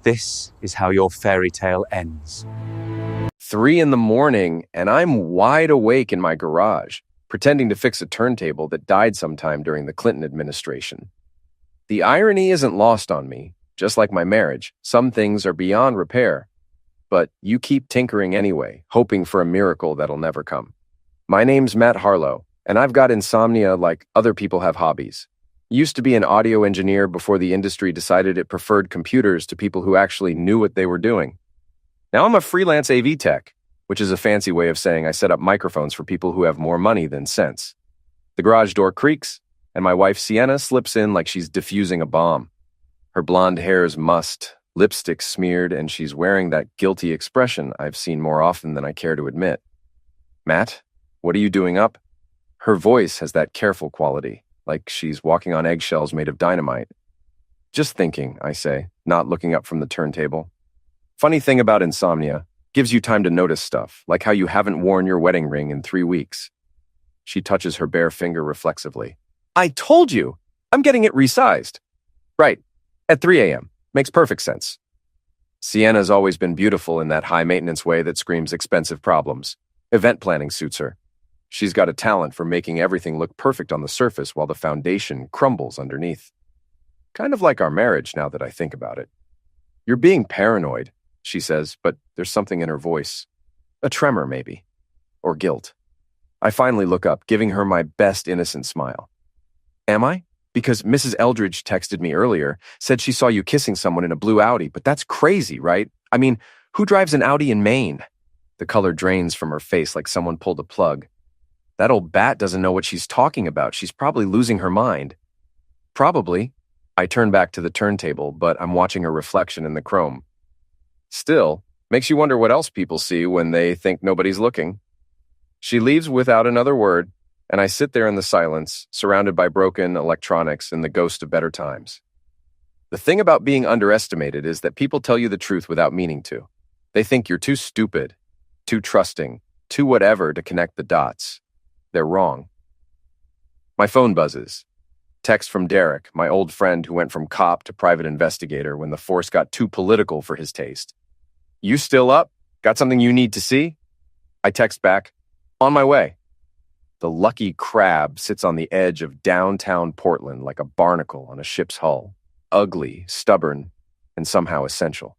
This is how your fairy tale ends. 3 in the morning, and I'm wide awake in my garage, pretending to fix a turntable that died sometime during the Clinton administration. The irony isn't lost on me. Just like my marriage, some things are beyond repair. But you keep tinkering anyway, hoping for a miracle that'll never come. My name's Matt Harlow, and I've got insomnia like other people have hobbies. Used to be an audio engineer before the industry decided it preferred computers to people who actually knew what they were doing. Now I'm a freelance AV tech, which is a fancy way of saying I set up microphones for people who have more money than sense. The garage door creaks, and my wife Sienna slips in like she's defusing a bomb. Her blonde hair's mussed, lipstick smeared, and she's wearing that guilty expression I've seen more often than I care to admit. Matt, what are you doing up? Her voice has that careful quality, like she's walking on eggshells made of dynamite. Just thinking, I say, not looking up from the turntable. Funny thing about insomnia, gives you time to notice stuff, like how you haven't worn your wedding ring in 3 weeks. She touches her bare finger reflexively. I told you! I'm getting it resized. Right, at 3 a.m. Makes perfect sense. Sienna's always been beautiful in that high-maintenance way that screams expensive problems. Event planning suits her. She's got a talent for making everything look perfect on the surface while the foundation crumbles underneath. Kind of like our marriage now that I think about it. You're being paranoid, she says, but there's something in her voice. A tremor, maybe. Or guilt. I finally look up, giving her my best innocent smile. Am I? Because Mrs. Eldridge texted me earlier, said she saw you kissing someone in a blue Audi, but that's crazy, right? I mean, who drives an Audi in Maine? The color drains from her face like someone pulled a plug. That old bat doesn't know what she's talking about. She's probably losing her mind. Probably. I turn back to the turntable, but I'm watching her reflection in the chrome. Still, makes you wonder what else people see when they think nobody's looking. She leaves without another word, and I sit there in the silence, surrounded by broken electronics and the ghost of better times. The thing about being underestimated is that people tell you the truth without meaning to. They think you're too stupid, too trusting, too whatever to connect the dots. They're wrong. My phone buzzes. Text from Derek, my old friend who went from cop to private investigator when the force got too political for his taste. You still up? Got something you need to see? I text back, on my way. The lucky crab sits on the edge of downtown Portland like a barnacle on a ship's hull. Ugly, stubborn, and somehow essential.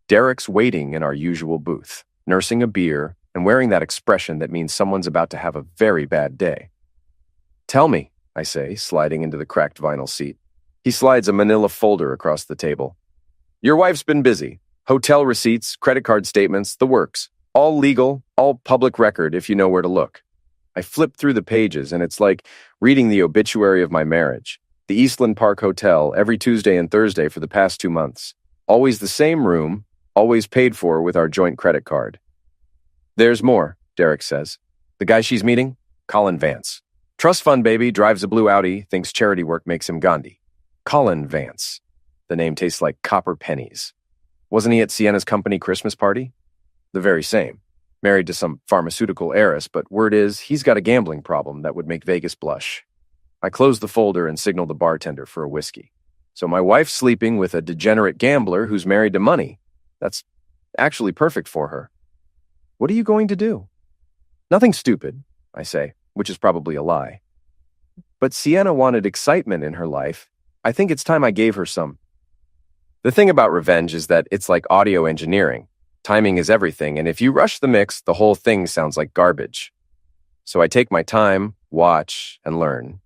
Derek's waiting in our usual booth, nursing a beer and wearing that expression that means someone's about to have a very bad day. Tell me, I say, sliding into the cracked vinyl seat. He slides a manila folder across the table. Your wife's been busy. Hotel receipts, credit card statements, the works. All legal, all public record if you know where to look. I flip through the pages, and it's like reading the obituary of my marriage. The Eastland Park Hotel every Tuesday and Thursday for the past 2 months. Always the same room, always paid for with our joint credit card. There's more, Derek says. The guy she's meeting? Colin Vance. Trust fund baby, drives a blue Audi, thinks charity work makes him Gandhi. Colin Vance. The name tastes like copper pennies. Wasn't he at Sienna's company Christmas party? The very same. Married to some pharmaceutical heiress, but word is he's got a gambling problem that would make Vegas blush. I close the folder and signal the bartender for a whiskey. So my wife's sleeping with a degenerate gambler who's married to money. That's actually perfect for her. What are you going to do? Nothing stupid, I say, which is probably a lie. But Sienna wanted excitement in her life. I think it's time I gave her some. The thing about revenge is that it's like audio engineering. Timing is everything, and if you rush the mix, the whole thing sounds like garbage. So I take my time, watch, and learn.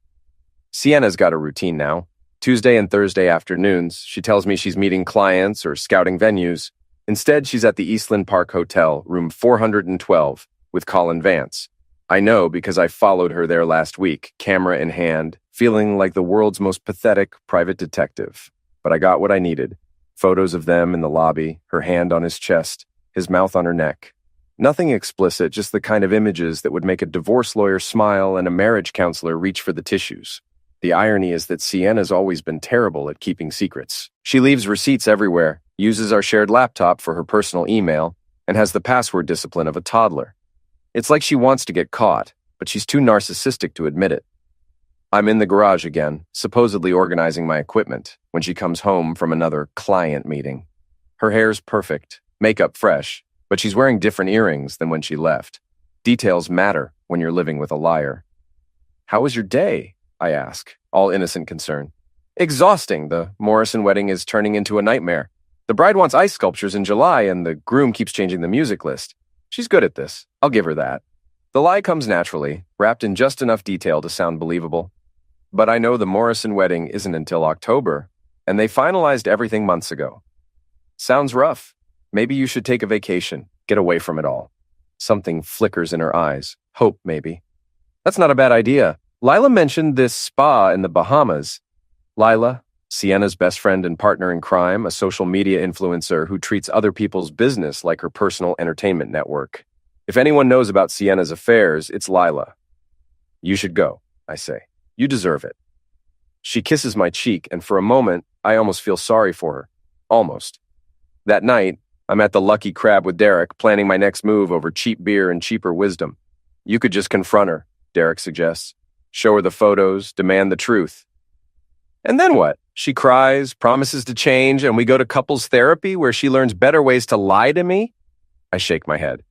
Sienna's got a routine now. Tuesday and Thursday afternoons, she tells me she's meeting clients or scouting venues. Instead, she's at the Eastland Park Hotel, room 412, with Colin Vance. I know because I followed her there last week, camera in hand, feeling like the world's most pathetic private detective. But I got what I needed. Photos of them in the lobby, her hand on his chest, his mouth on her neck. Nothing explicit, just the kind of images that would make a divorce lawyer smile and a marriage counselor reach for the tissues. The irony is that Sienna's always been terrible at keeping secrets. She leaves receipts everywhere, uses our shared laptop for her personal email, and has the password discipline of a toddler. It's like she wants to get caught, but she's too narcissistic to admit it. I'm in the garage again, supposedly organizing my equipment, when she comes home from another client meeting. Her hair's perfect, makeup fresh, but she's wearing different earrings than when she left. Details matter when you're living with a liar. "How was your day?" I ask, all innocent concern. "Exhausting. The Morrison wedding is turning into a nightmare. The bride wants ice sculptures in July, and the groom keeps changing the music list. She's good at this. I'll give her that." The lie comes naturally, wrapped in just enough detail to sound believable. But I know the Morrison wedding isn't until October, and they finalized everything months ago. "Sounds rough. Maybe you should take a vacation, get away from it all." Something flickers in her eyes. Hope, maybe. "That's not a bad idea. Lila mentioned this spa in the Bahamas." Lila, Sienna's best friend and partner in crime, a social media influencer who treats other people's business like her personal entertainment network. If anyone knows about Sienna's affairs, it's Lila. "You should go," I say. "You deserve it." She kisses my cheek, and for a moment, I almost feel sorry for her. Almost. That night, I'm at the Lucky Crab with Derek, planning my next move over cheap beer and cheaper wisdom. "You could just confront her," Derek suggests. "Show her the photos, demand the truth." "And then what? She cries, promises to change, and we go to couples therapy where she learns better ways to lie to me?" I shake my head.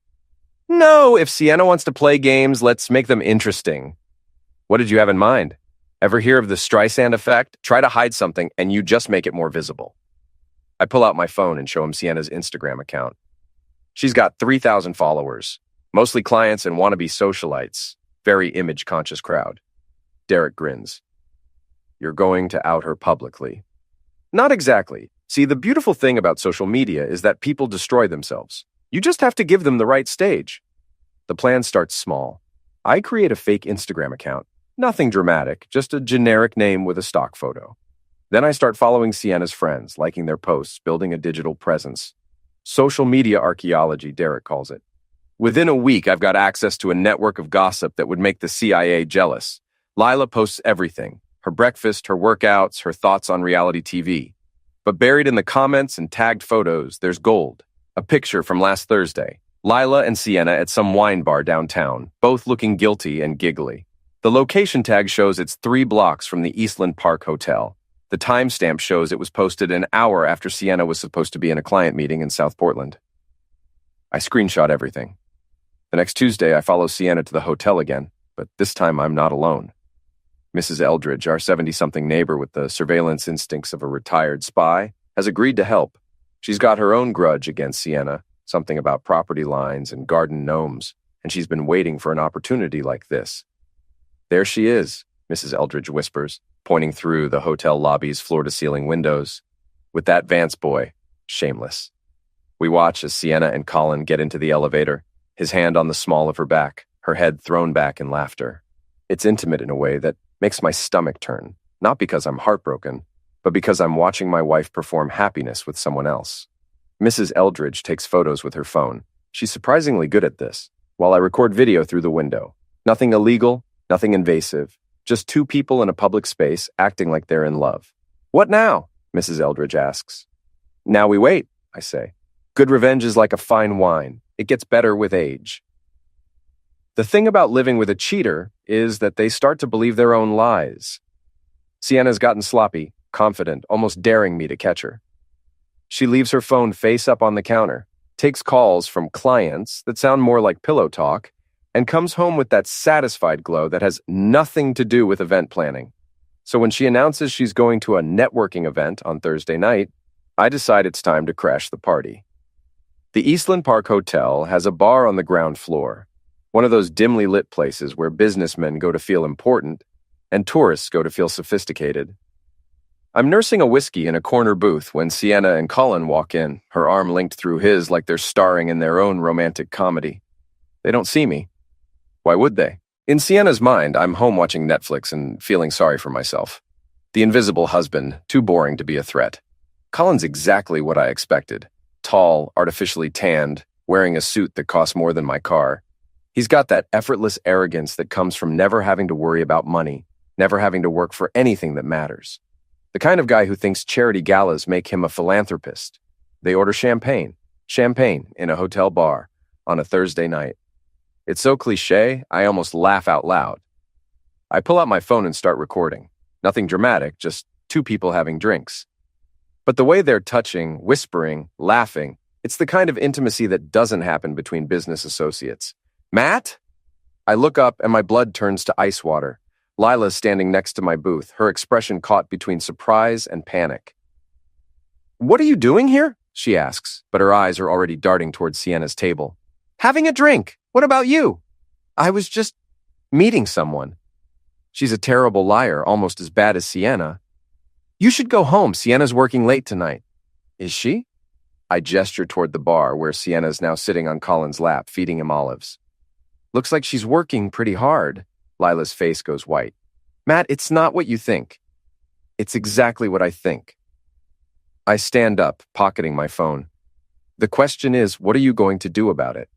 "No, if Sienna wants to play games, let's make them interesting." "What did you have in mind? Ever hear of the Streisand effect? Try to hide something, and you just make it more visible." I pull out my phone and show him Sienna's Instagram account. She's got 3,000 followers, mostly clients and wannabe socialites. Very image-conscious crowd. Derek grins. "You're going to out her publicly." "Not exactly. See, the beautiful thing about social media is that people destroy themselves. You just have to give them the right stage." The plan starts small. I create a fake Instagram account. Nothing dramatic, just a generic name with a stock photo. Then I start following Sienna's friends, liking their posts, building a digital presence. Social media archaeology, Derek calls it. Within a week, I've got access to a network of gossip that would make the CIA jealous. Lila posts everything. Her breakfast, her workouts, her thoughts on reality TV. But buried in the comments and tagged photos, there's gold. A picture from last Thursday. Lila and Sienna at some wine bar downtown, both looking guilty and giggly. The location tag shows it's 3 blocks from the Eastland Park Hotel. The timestamp shows it was posted an hour after Sienna was supposed to be in a client meeting in South Portland. I screenshot everything. The next Tuesday, I follow Sienna to the hotel again, but this time I'm not alone. Mrs. Eldridge, our 70-something neighbor with the surveillance instincts of a retired spy, has agreed to help. She's got her own grudge against Sienna, something about property lines and garden gnomes, and she's been waiting for an opportunity like this. "There she is," Mrs. Eldridge whispers, pointing through the hotel lobby's floor-to-ceiling windows. "With that Vance boy. Shameless." We watch as Sienna and Colin get into the elevator, his hand on the small of her back, her head thrown back in laughter. It's intimate in a way that makes my stomach turn, not because I'm heartbroken, but because I'm watching my wife perform happiness with someone else. Mrs. Eldridge takes photos with her phone. She's surprisingly good at this, while I record video through the window. Nothing illegal, nothing invasive, just 2 people in a public space acting like they're in love. "What now?" Mrs. Eldridge asks. "Now we wait," I say. "Good revenge is like a fine wine. It gets better with age." The thing about living with a cheater is that they start to believe their own lies. Sienna's gotten sloppy, confident, almost daring me to catch her. She leaves her phone face up on the counter, takes calls from clients that sound more like pillow talk, and comes home with that satisfied glow that has nothing to do with event planning. So when she announces she's going to a networking event on Thursday night, I decide it's time to crash the party. The Eastland Park Hotel has a bar on the ground floor, one of those dimly lit places where businessmen go to feel important and tourists go to feel sophisticated. I'm nursing a whiskey in a corner booth when Sienna and Colin walk in, her arm linked through his like they're starring in their own romantic comedy. They don't see me. Why would they? In Sienna's mind, I'm home watching Netflix and feeling sorry for myself. The invisible husband, too boring to be a threat. Colin's exactly what I expected. Tall, artificially tanned, wearing a suit that costs more than my car. He's got that effortless arrogance that comes from never having to worry about money, never having to work for anything that matters. The kind of guy who thinks charity galas make him a philanthropist. They order champagne in a hotel bar on a Thursday night. It's so cliche, I almost laugh out loud. I pull out my phone and start recording. Nothing dramatic, just two people having drinks. But the way they're touching, whispering, laughing, it's the kind of intimacy that doesn't happen between business associates. Matt? I look up and my blood turns to ice water. Lila's standing next to my booth, her expression caught between surprise and panic. What are you doing here? She asks, but her eyes are already darting towards Sienna's table. Having a drink. What about you? I was just meeting someone. She's a terrible liar, almost as bad as Sienna. You should go home. Sienna's working late tonight. Is she? I gesture toward the bar where Sienna's now sitting on Colin's lap, feeding him olives. Looks like she's working pretty hard. Lila's face goes white. Matt, it's not what you think. It's exactly what I think. I stand up, pocketing my phone. The question is, what are you going to do about it?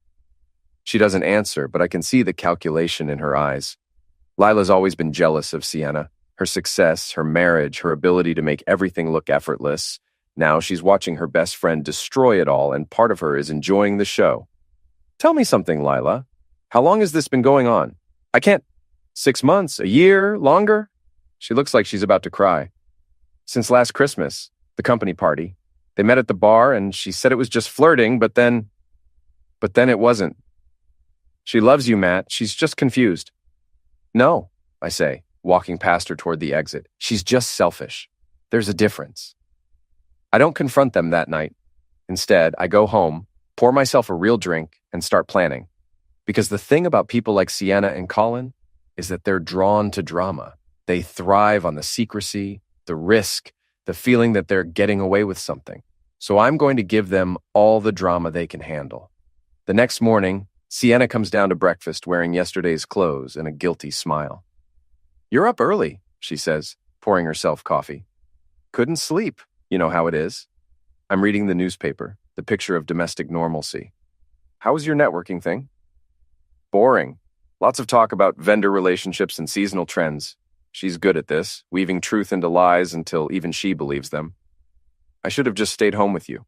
She doesn't answer, but I can see the calculation in her eyes. Lila's always been jealous of Sienna, her success, her marriage, her ability to make everything look effortless. Now she's watching her best friend destroy it all, and part of her is enjoying the show. Tell me something, Lila. How long has this been going on? I can't... 6 months? A year? Longer? She looks like she's about to cry. Since last Christmas, the company party. They met at the bar, and she said it was just flirting, but then it wasn't. She loves you, Matt. She's just confused. No, I say, walking past her toward the exit. She's just selfish. There's a difference. I don't confront them that night. Instead, I go home, pour myself a real drink, and start planning. Because the thing about people like Sienna and Colin is that they're drawn to drama. They thrive on the secrecy, the risk, the feeling that they're getting away with something. So I'm going to give them all the drama they can handle. The next morning, Sienna comes down to breakfast wearing yesterday's clothes and a guilty smile. You're up early, she says, pouring herself coffee. Couldn't sleep. You know how it is. I'm reading the newspaper, the picture of domestic normalcy. How was your networking thing? Boring. Lots of talk about vendor relationships and seasonal trends. She's good at this, weaving truth into lies until even she believes them. I should have just stayed home with you.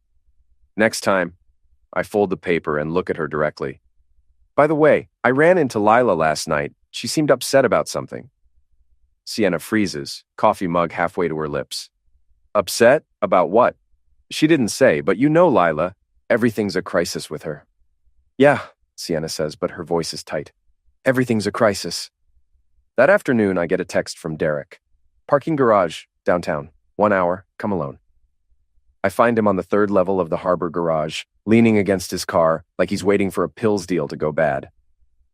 Next time, I fold the paper and look at her directly. By the way, I ran into Lila last night. She seemed upset about something. Sienna freezes, coffee mug halfway to her lips. Upset? About what? She didn't say, but you know Lila. Everything's a crisis with her. Yeah, Sienna says, but her voice is tight. Everything's a crisis. That afternoon, I get a text from Derek. Parking garage, downtown. 1 hour, come alone. I find him on the 3rd level of the harbor garage, leaning against his car like he's waiting for a pills deal to go bad.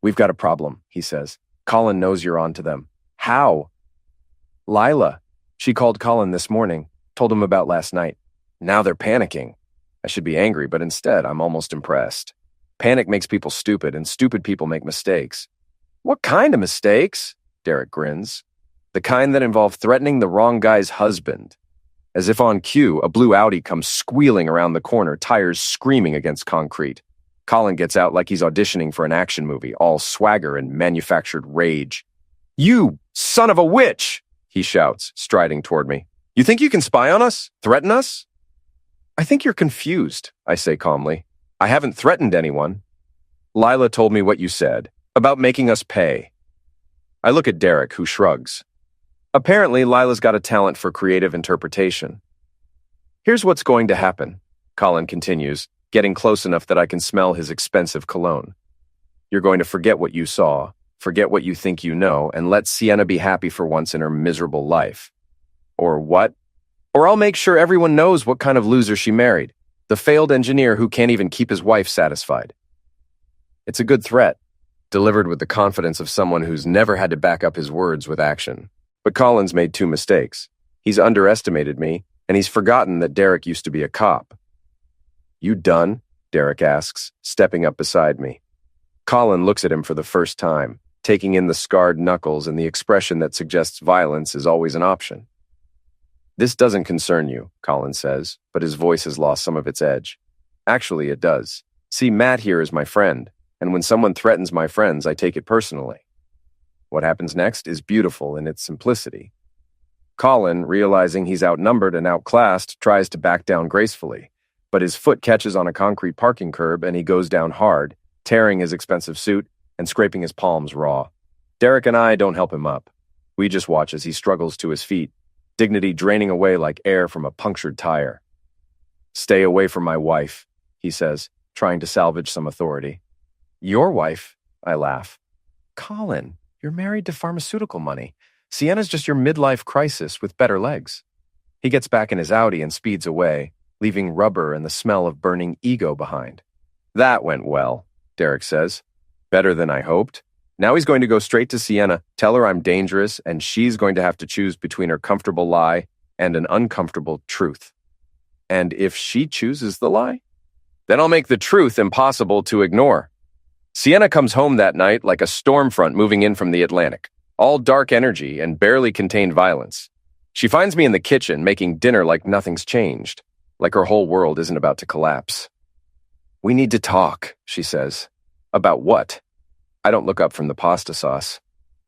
We've got a problem, he says. Colin knows you're on to them. How? Lila. She called Colin this morning, told him about last night. Now they're panicking. I should be angry, but instead I'm almost impressed. Panic makes people stupid, and stupid people make mistakes. What kind of mistakes? Derek grins. The kind that involve threatening the wrong guy's husband. As if on cue, a blue Audi comes squealing around the corner, tires screaming against concrete. Colin gets out like he's auditioning for an action movie, all swagger and manufactured rage. You son of a witch! He shouts, striding toward me. You think you can spy on us? Threaten us? I think you're confused, I say calmly. I haven't threatened anyone. Lila told me what you said, about making us pay. I look at Derek, who shrugs. Apparently, Lila's got a talent for creative interpretation. Here's what's going to happen, Colin continues, getting close enough that I can smell his expensive cologne. You're going to forget what you saw, forget what you think you know, and let Sienna be happy for once in her miserable life. Or what? Or I'll make sure everyone knows what kind of loser she married, the failed engineer who can't even keep his wife satisfied. It's a good threat, delivered with the confidence of someone who's never had to back up his words with action. But Colin's made 2 mistakes. He's underestimated me, and he's forgotten that Derek used to be a cop. You done? Derek asks, stepping up beside me. Colin looks at him for the first time, taking in the scarred knuckles and the expression that suggests violence is always an option. This doesn't concern you, Colin says, but his voice has lost some of its edge. Actually, it does. See, Matt here is my friend, and when someone threatens my friends, I take it personally. What happens next is beautiful in its simplicity. Colin, realizing he's outnumbered and outclassed, tries to back down gracefully, but his foot catches on a concrete parking curb and he goes down hard, tearing his expensive suit and scraping his palms raw. Derek and I don't help him up. We just watch as he struggles to his feet, dignity draining away like air from a punctured tire. "Stay away from my wife," he says, trying to salvage some authority. "Your wife?" I laugh. "Colin, you're married to pharmaceutical money. Sienna's just your midlife crisis with better legs." He gets back in his Audi and speeds away, leaving rubber and the smell of burning ego behind. "That went well," Derek says. "Better than I hoped. Now he's going to go straight to Sienna, tell her I'm dangerous, and she's going to have to choose between her comfortable lie and an uncomfortable truth. And if she chooses the lie, then I'll make the truth impossible to ignore." Sienna comes home that night like a storm front moving in from the Atlantic, all dark energy and barely contained violence. She finds me in the kitchen making dinner like nothing's changed, like her whole world isn't about to collapse. "We need to talk," she says. "About what?" I don't look up from the pasta sauce.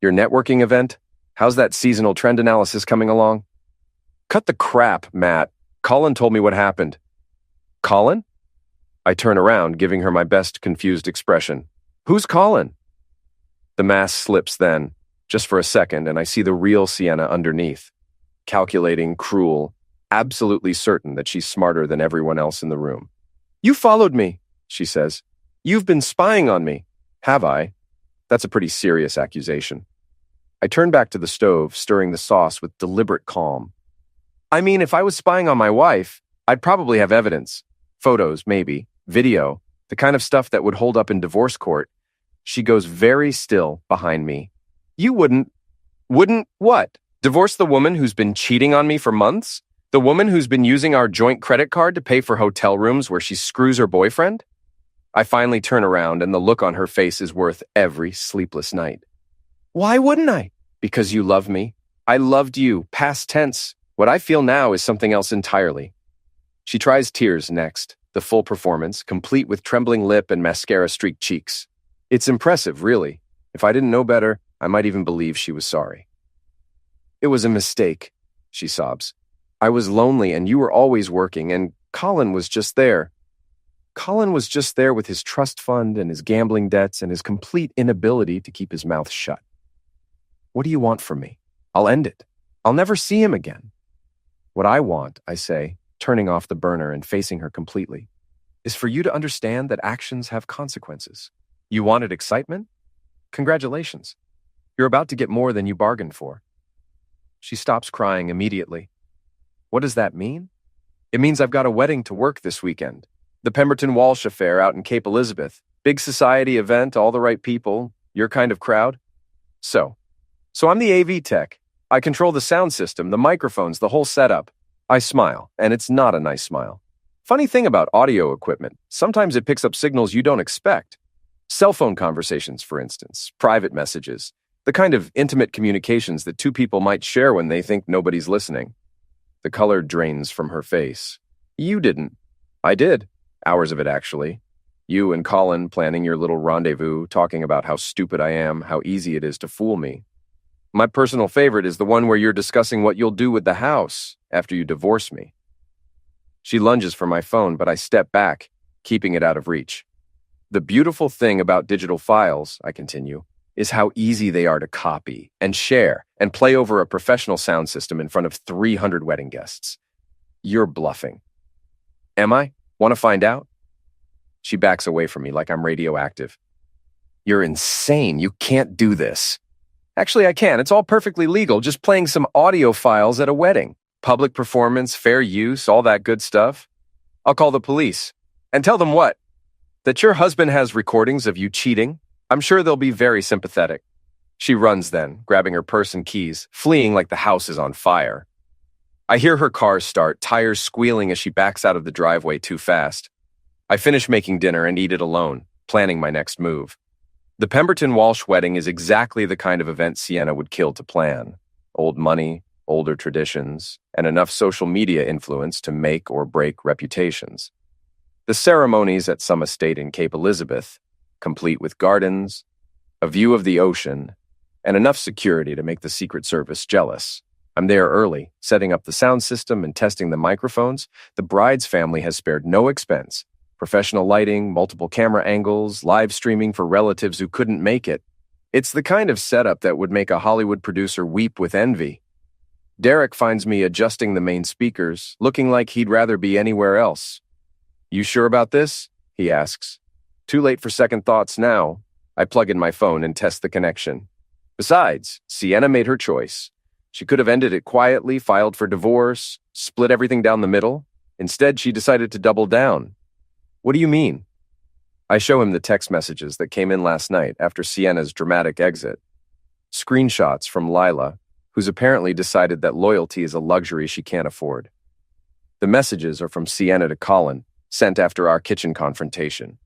"Your networking event? How's that seasonal trend analysis coming along?" "Cut the crap, Matt. Colin told me what happened." "Colin?" I turn around, giving her my best confused expression. "Who's Colin?" The mask slips then, just for a second, and I see the real Sienna underneath. Calculating, cruel, absolutely certain that she's smarter than everyone else in the room. "You followed me," she says. "You've been spying on me." "Have I?" That's a pretty serious accusation. I turn back to the stove, stirring the sauce with deliberate calm. "I mean, if I was spying on my wife, I'd probably have evidence. Photos, maybe. Video. The kind of stuff that would hold up in divorce court." She goes very still behind me. "You wouldn't what? Divorce the woman who's been cheating on me for months? The woman who's been using our joint credit card to pay for hotel rooms where she screws her boyfriend?" I finally turn around, and the look on her face is worth every sleepless night. "Why wouldn't I?" "Because you love me. I loved you, past tense. What I feel now is something else entirely." She tries tears next, the full performance, complete with trembling lip and mascara-streaked cheeks. It's impressive, really. If I didn't know better, I might even believe she was sorry. "It was a mistake," she sobs. "I was lonely, and you were always working, and Colin was just there. Colin was just there with his trust fund and his gambling debts and his complete inability to keep his mouth shut. What do you want from me? I'll end it. I'll never see him again." "What I want," I say, turning off the burner and facing her completely, "is for you to understand that actions have consequences. You wanted excitement? Congratulations. You're about to get more than you bargained for." She stops crying immediately. "What does that mean?" "It means I've got a wedding to work this weekend. The Pemberton Walsh affair out in Cape Elizabeth. Big society event, all the right people, your kind of crowd. So I'm the AV tech. I control the sound system, the microphones, the whole setup." I smile, and it's not a nice smile. Funny thing about audio equipment, sometimes it picks up signals you don't expect. Cell phone conversations, for instance, private messages, the kind of intimate communications that two people might share when they think nobody's listening. The color drains from her face. "You didn't." "I did. Hours of it, actually. You and Colin planning your little rendezvous, talking about how stupid I am, how easy it is to fool me. My personal favorite is the one where you're discussing what you'll do with the house after you divorce me." She lunges for my phone, but I step back, keeping it out of reach. "The beautiful thing about digital files," I continue, "is how easy they are to copy and share and play over a professional sound system in front of 300 wedding guests. You're bluffing." "Am I? Want to find out?" She backs away from me like I'm radioactive. "You're insane. You can't do this." "Actually, I can. It's all perfectly legal, just playing some audio files at a wedding. Public performance, fair use, all that good stuff. I'll call the police. And tell them what? That your husband has recordings of you cheating? I'm sure they'll be very sympathetic." She runs then, grabbing her purse and keys, fleeing like the house is on fire. I hear her car start, tires squealing as she backs out of the driveway too fast. I finish making dinner and eat it alone, planning my next move. The Pemberton Walsh wedding is exactly the kind of event Sienna would kill to plan. Old money, older traditions, and enough social media influence to make or break reputations. The ceremonies at some estate in Cape Elizabeth, complete with gardens, a view of the ocean, and enough security to make the Secret Service jealous. I'm there early, setting up the sound system and testing the microphones. The bride's family has spared no expense. Professional lighting, multiple camera angles, live streaming for relatives who couldn't make it. It's the kind of setup that would make a Hollywood producer weep with envy. Derek finds me adjusting the main speakers, looking like he'd rather be anywhere else. "You sure about this?" he asks. Too late for second thoughts now. I plug in my phone and test the connection. Besides, Sienna made her choice. She could have ended it quietly, filed for divorce, split everything down the middle. Instead, she decided to double down. "What do you mean?" I show him the text messages that came in last night after Sienna's dramatic exit. Screenshots from Lila, who's apparently decided that loyalty is a luxury she can't afford. The messages are from Sienna to Colin, sent after our kitchen confrontation.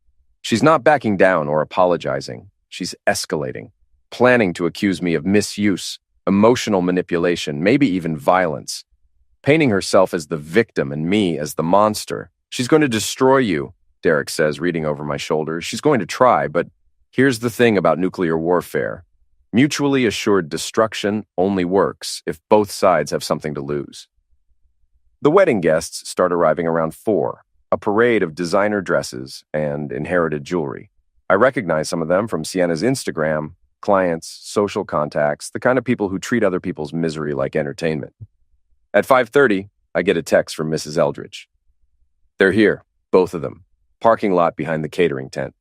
She's not backing down or apologizing. She's escalating, planning to accuse me of misuse, emotional manipulation, maybe even violence, painting herself as the victim and me as the monster. "She's going to destroy you," Derek says, reading over my shoulder. "She's going to try, but here's the thing about nuclear warfare. Mutually assured destruction only works if both sides have something to lose." The wedding guests start arriving around 4, a parade of designer dresses and inherited jewelry. I recognize some of them from Sienna's Instagram, clients, social contacts, the kind of people who treat other people's misery like entertainment. At 5:30, I get a text from Mrs. Eldridge. They're here, both of them, parking lot behind the catering tent.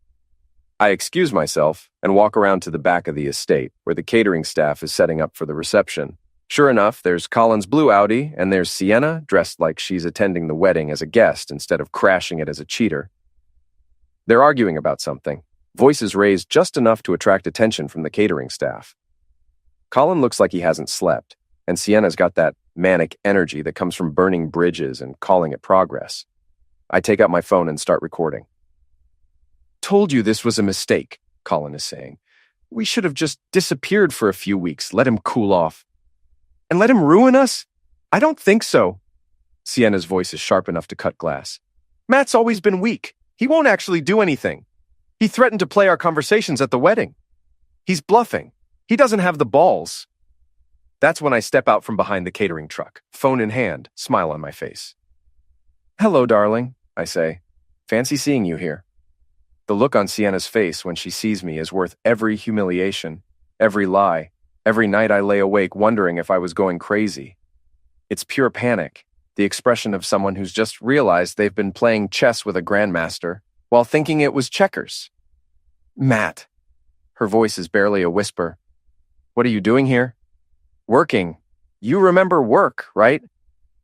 I excuse myself and walk around to the back of the estate, where the catering staff is setting up for the reception. Sure enough, there's Colin's blue Audi, and there's Sienna, dressed like she's attending the wedding as a guest instead of crashing it as a cheater. They're arguing about something, voices raised just enough to attract attention from the catering staff. Colin looks like he hasn't slept, and Sienna's got that manic energy that comes from burning bridges and calling it progress. I take out my phone and start recording. "Told you this was a mistake," Colin is saying. "We should have just disappeared for a few weeks, let him cool off." "And let him ruin us? I don't think so." Sienna's voice is sharp enough to cut glass. "Matt's always been weak. He won't actually do anything. He threatened to play our conversations at the wedding. He's bluffing. He doesn't have the balls." That's when I step out from behind the catering truck, phone in hand, smile on my face. "Hello, darling," I say. "Fancy seeing you here." The look on Sienna's face when she sees me is worth every humiliation, every lie, every night I lay awake wondering if I was going crazy. It's pure panic, the expression of someone who's just realized they've been playing chess with a grandmaster while thinking it was checkers. "Matt." Her voice is barely a whisper. "What are you doing here?" "Working. You remember work, right?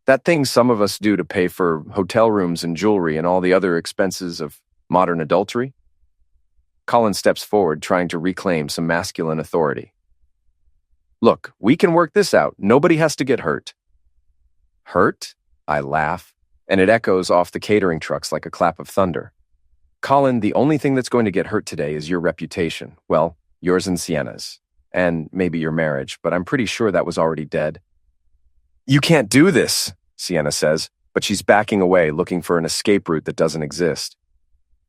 That thing some of us do to pay for hotel rooms and jewelry and all the other expenses of modern adultery?" Colin steps forward, trying to reclaim some masculine authority. "Look, we can work this out. Nobody has to get hurt." "Hurt?" I laugh, and it echoes off the catering trucks like a clap of thunder. "Colin, the only thing that's going to get hurt today is your reputation. Well, yours and Sienna's. And maybe your marriage, but I'm pretty sure that was already dead." "You can't do this," Sienna says, but she's backing away, looking for an escape route that doesn't exist.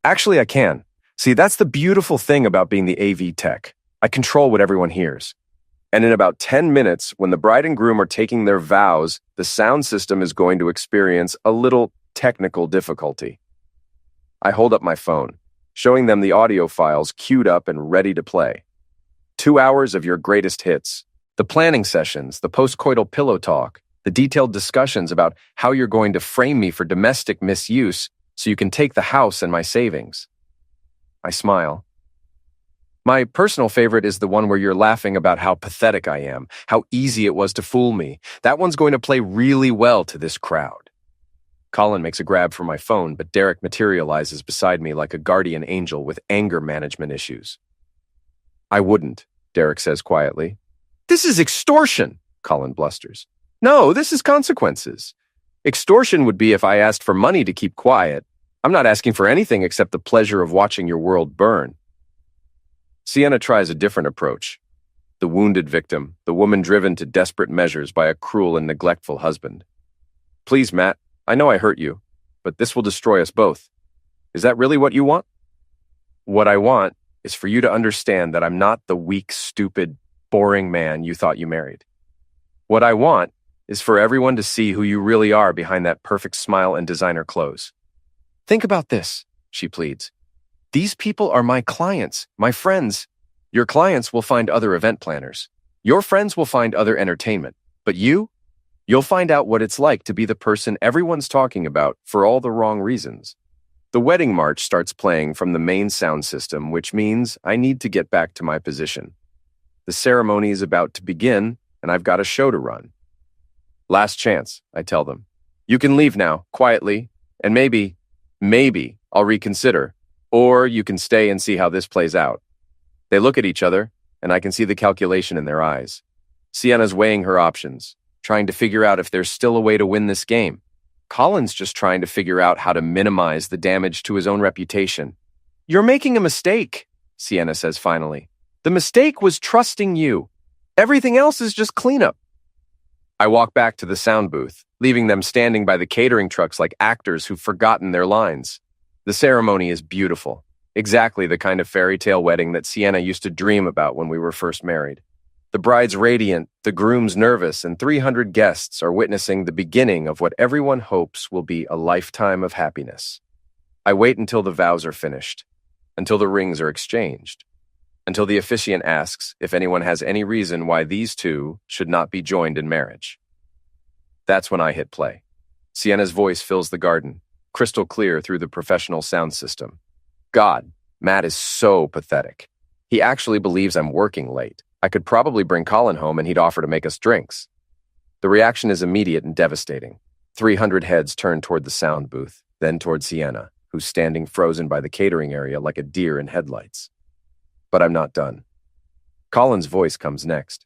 "Actually, I can. See, that's the beautiful thing about being the AV tech. I control what everyone hears. And in about 10 minutes, when the bride and groom are taking their vows, the sound system is going to experience a little technical difficulty." I hold up my phone, showing them the audio files queued up and ready to play. 2 hours of your greatest hits, the planning sessions, the postcoital pillow talk, the detailed discussions about how you're going to frame me for domestic misuse so you can take the house and my savings. I smile. My personal favorite is the one where you're laughing about how pathetic I am, how easy it was to fool me. That one's going to play really well to this crowd. Colin makes a grab for my phone, but Derek materializes beside me like a guardian angel with anger management issues. "I wouldn't," Derek says quietly. "This is extortion," Colin blusters. "No, this is consequences. Extortion would be if I asked for money to keep quiet. I'm not asking for anything except the pleasure of watching your world burn." Sienna tries a different approach. The wounded victim, the woman driven to desperate measures by a cruel and neglectful husband. "Please, Matt, I know I hurt you, but this will destroy us both. Is that really what you want?" "What I want is for you to understand that I'm not the weak, stupid, boring man you thought you married. What I want is for everyone to see who you really are behind that perfect smile and designer clothes. Think about this," she pleads. "These people are my clients, my friends. Your clients will find other event planners. Your friends will find other entertainment. But you'll find out what it's like to be the person everyone's talking about for all the wrong reasons. The wedding march starts playing from the main sound system, which means I need to get back to my position. The ceremony is about to begin, and I've got a show to run. Last chance, I tell them. You can leave now, quietly, and maybe I'll reconsider, or you can stay and see how this plays out. They look at each other, and I can see the calculation in their eyes. Sienna's weighing her options, trying to figure out if there's still a way to win this game. Colin's just trying to figure out how to minimize the damage to his own reputation. You're making a mistake, Sienna says finally. The mistake was trusting you. Everything else is just cleanup. I walk back to the sound booth, leaving them standing by the catering trucks like actors who've forgotten their lines. The ceremony is beautiful, exactly the kind of fairy tale wedding that Sienna used to dream about when we were first married. The bride's radiant, the groom's nervous, and 300 guests are witnessing the beginning of what everyone hopes will be a lifetime of happiness. I wait until the vows are finished, until the rings are exchanged, until the officiant asks if anyone has any reason why these two should not be joined in marriage. That's when I hit play. Sienna's voice fills the garden, crystal clear through the professional sound system. God, Matt is so pathetic. He actually believes I'm working late. I could probably bring Colin home and he'd offer to make us drinks. The reaction is immediate and devastating. 300 heads turn toward the sound booth, then toward Sienna, who's standing frozen by the catering area like a deer in headlights. But I'm not done. Colin's voice comes next.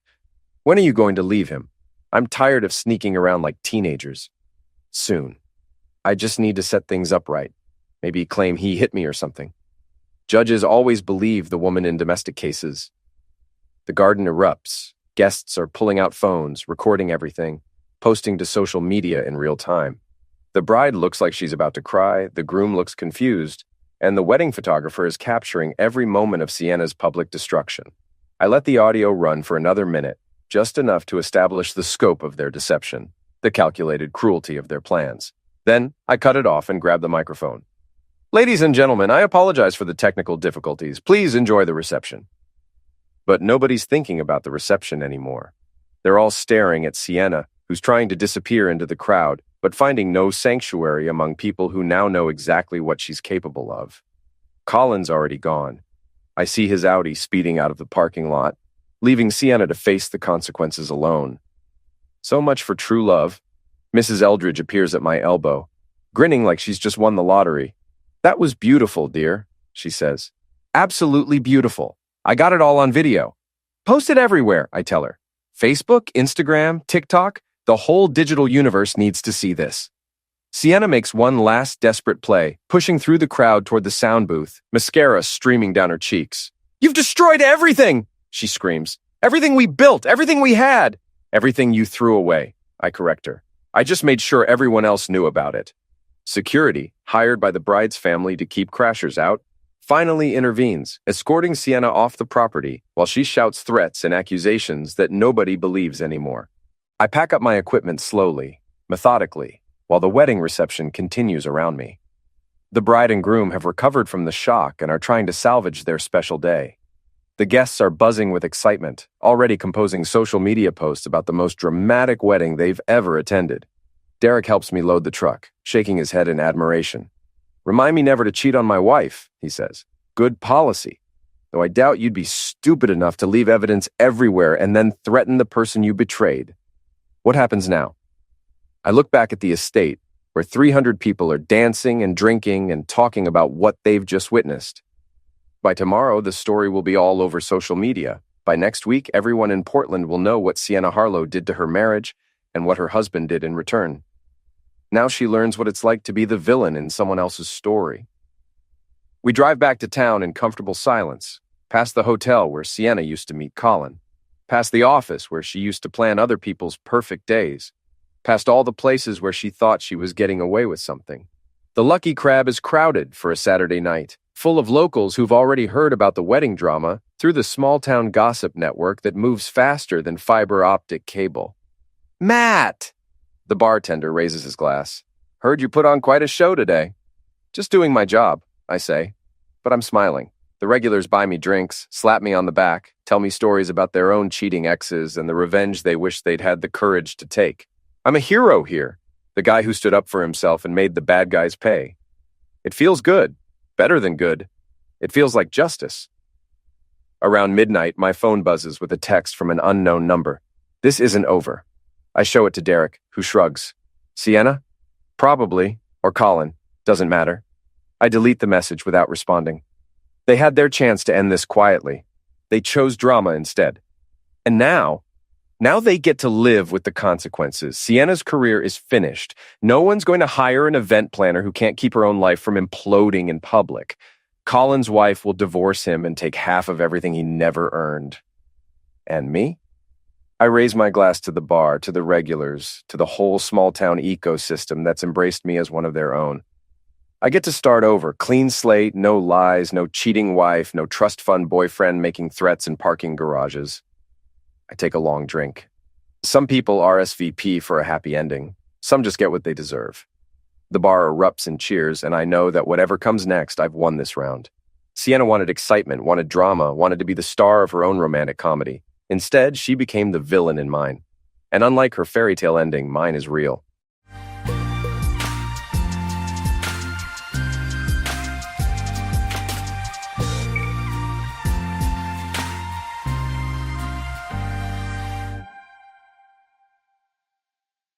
When are you going to leave him? I'm tired of sneaking around like teenagers. Soon. I just need to set things up right. Maybe claim he hit me or something. Judges always believe the woman in domestic cases. The garden erupts. Guests are pulling out phones, recording everything, posting to social media in real time. The bride looks like she's about to cry, the groom looks confused, and the wedding photographer is capturing every moment of Sienna's public destruction. I let the audio run for another minute, just enough to establish the scope of their deception, the calculated cruelty of their plans. Then I cut it off and grabbed the microphone. Ladies and gentlemen, I apologize for the technical difficulties. Please enjoy the reception. But nobody's thinking about the reception anymore. They're all staring at Sienna, who's trying to disappear into the crowd, but finding no sanctuary among people who now know exactly what she's capable of. Colin's already gone. I see his Audi speeding out of the parking lot, leaving Sienna to face the consequences alone. So much for true love. Mrs. Eldridge appears at my elbow, grinning like she's just won the lottery. That was beautiful, dear, she says. Absolutely beautiful. I got it all on video. Post it everywhere, I tell her. Facebook, Instagram, TikTok, the whole digital universe needs to see this. Sienna makes one last desperate play, pushing through the crowd toward the sound booth, mascara streaming down her cheeks. You've destroyed everything, she screams. Everything we built, everything we had. Everything you threw away, I correct her. I just made sure everyone else knew about it. Security, hired by the bride's family to keep crashers out, finally intervenes, escorting Sienna off the property while she shouts threats and accusations that nobody believes anymore. I pack up my equipment slowly, methodically, while the wedding reception continues around me. The bride and groom have recovered from the shock and are trying to salvage their special day. The guests are buzzing with excitement, already composing social media posts about the most dramatic wedding they've ever attended. Derek helps me load the truck, shaking his head in admiration. Remind me never to cheat on my wife, he says. Good policy. Though I doubt you'd be stupid enough to leave evidence everywhere and then threaten the person you betrayed. What happens now? I look back at the estate, where 300 people are dancing and drinking and talking about what they've just witnessed. By tomorrow, the story will be all over social media. By next week, everyone in Portland will know what Sienna Harlow did to her marriage and what her husband did in return. Now she learns what it's like to be the villain in someone else's story. We drive back to town in comfortable silence, past the hotel where Sienna used to meet Colin, past the office where she used to plan other people's perfect days, past all the places where she thought she was getting away with something. The Lucky Crab is crowded for a Saturday night, full of locals who've already heard about the wedding drama through the small-town gossip network that moves faster than fiber optic cable. Matt! The bartender raises his glass. Heard you put on quite a show today. Just doing my job, I say, but I'm smiling. The regulars buy me drinks, slap me on the back, tell me stories about their own cheating exes and the revenge they wish they'd had the courage to take. I'm a hero here, the guy who stood up for himself and made the bad guys pay. It feels good, better than good. It feels like justice. Around midnight, my phone buzzes with a text from an unknown number. This isn't over. I show it to Derek, who shrugs. Sienna? Probably. Or Colin. Doesn't matter. I delete the message without responding. They had their chance to end this quietly. They chose drama instead. And now they get to live with the consequences. Sienna's career is finished. No one's going to hire an event planner who can't keep her own life from imploding in public. Colin's wife will divorce him and take half of everything he never earned. And me? I raise my glass to the bar, to the regulars, to the whole small-town ecosystem that's embraced me as one of their own. I get to start over, clean slate, no lies, no cheating wife, no trust fund boyfriend making threats in parking garages. I take a long drink. Some people RSVP for a happy ending. Some just get what they deserve. The bar erupts in cheers, and I know that whatever comes next, I've won this round. Sienna wanted excitement, wanted drama, wanted to be the star of her own romantic comedy. Instead, she became the villain in mine. And unlike her fairy tale ending, mine is real.